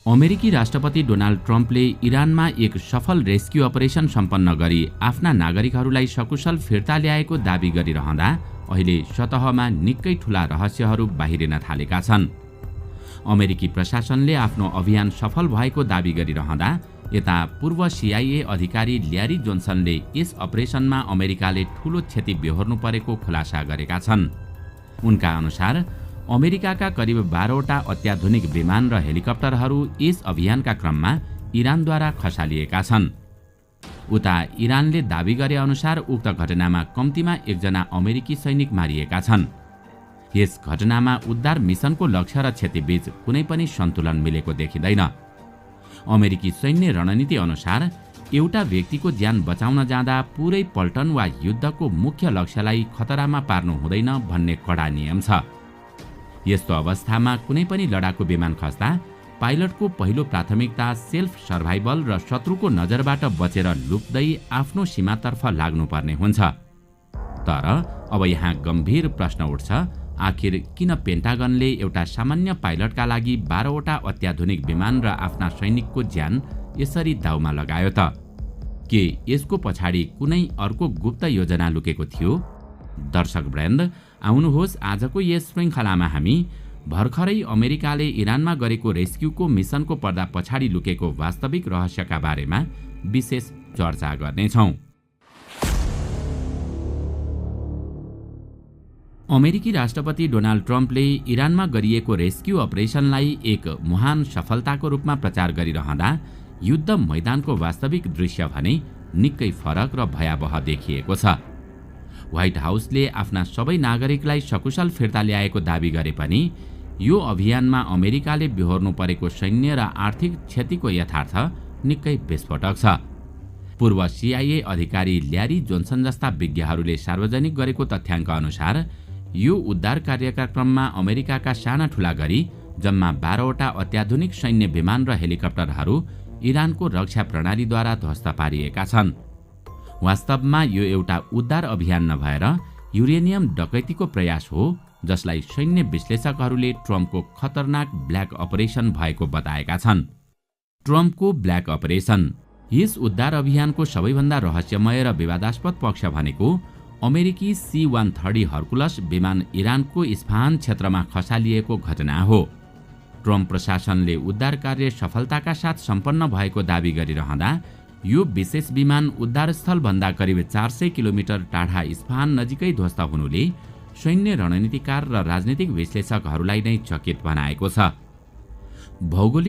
अमेरिकी राष्ट्रपति डोनाल्ड ट्रम्पले इरानमा एक सफल रेस्क्यु अपरेसन सम्पन्न गरी आफ्ना नागरिकहरूलाई सकुशल फिर्ता ल्याएको दाबी गरिरहँदा अहिले सतहमा निकै ठूला रहस्यहरू बाहिरिन थालेका छन्। अमेरिकी प्रशासनले आफ्नो अभियान सफल भएको दाबी गरिरहँदा यता पूर्व CIA अधिकारी ल्यारी जोन्सनले यस अपरेसनमा अमेरिकाले ठूलो क्षति बेहोर्नु परेको खुलासा गरेका छन्। उनका अनुसार अमेरिकाका करिब 12वटा अत्याधुनिक विमान र हेलिकप्टरहरू यस अभियानका क्रममा इरानद्वारा खसालिएका छन्। उता इरानले दाबी गरे अनुसार उक्त घटनामा कम्तीमा एकजना अमेरिकी सैनिक मारिएका छन्। यस घटनामा उद्धार मिसनको लक्ष्य र क्षतिबीच कुनै पनि सन्तुलन मिलेको देखिँदैन। अमेरिकी सैन्य रणनीति अनुसार एउटा व्यक्तिको ज्यान बचाउन जाँदा पुरै पल्टन वा युद्धको मुख्य लक्ष्यलाई खतरामा पार्नु हुँदैन भन्ने कडा नियम छ। यस्तो अवस्थामा कुनै पनि लडाकु विमान खस्दा पाइलटको पहिलो प्राथमिकता सेल्फ सर्भाइभल र शत्रुको नजरबाट बचेर लुक्दै आफ्नो सीमातर्फ लाग्नुपर्ने हुन्छ। तर अब यहाँ गम्भीर प्रश्न उठ्छ, आखिर किन पेन्टागनले एउटा सामान्य पाइलटका लागि 12वटा अत्याधुनिक विमान र आफ्ना सैनिकको ज्यान यसरी दाउमा लगायो त? के यसको पछाडि कुनै अर्को गुप्त योजना लुकेको थियो? दर्शकवृन्द, आउनुहोस् आजको यस श्रृङ्खलामा हामी भर्खरै अमेरिकाले इरानमा गरेको रेस्क्युको मिसनको पर्दा पछाडि लुकेको वास्तविक रहस्यका बारेमा विशेष चर्चा गर्नेछौँ। अमेरिकी राष्ट्रपति डोनाल्ड ट्रम्पले इरानमा गरिएको रेस्क्यु अपरेसनलाई एक महान सफलताको रूपमा प्रचार गरिरहँदा युद्ध मैदानको वास्तविक दृश्य भने निकै फरक र भयावह देखिएको छ। व्हाइट हाउसले आफ्ना सबै नागरिकलाई सकुशल फिर्ता ल्याएको दाबी गरे पनि यो अभियानमा अमेरिकाले बेहोर्नु परेको सैन्य र आर्थिक क्षतिको यथार्थ निकै विस्फोटक छ। पूर्व CIA अधिकारी ल्यारी जोन्सन जस्ता विज्ञहरूले सार्वजनिक गरेको तथ्याङ्क अनुसार यो उद्धार कार्यका क्रममा अमेरिकाका साना ठूला गरी जम्मा 12वटा अत्याधुनिक सैन्य विमान र हेलिकप्टरहरू इरानको रक्षा प्रणालीद्वारा ध्वस्त पारिएका छन्। वास्तवमा यो एउटा उद्धार अभियान नभएर युरेनियम डकैतीको प्रयास हो, जसलाई सैन्य विश्लेषकहरूले ट्रम्पको खतरनाक ब्ल्याक अपरेसन भएको बताएका छन्। ट्रम्पको ब्ल्याक अपरेसन। यस उद्धार अभियानको सबैभन्दा रहस्यमय र विवादास्पद पक्ष भनेको अमेरिकी C-130 हर्कुलस विमान इरानको इस्फहान क्षेत्रमा खसालिएको घटना हो। ट्रम्प प्रशासनले उद्धार कार्य सफलताका साथ सम्पन्न भएको दाबी गरिरहँदा यो विशेष विमान उद्धारस्थलभन्दा करिब 400 किलोमिटर टाढा इस्फहान नजिकै ध्वस्त हुनुले सैन्य रणनीतिकार र राजनीतिक विश्लेषकहरूलाई नै चकित बनाएको छ। भौगोलिक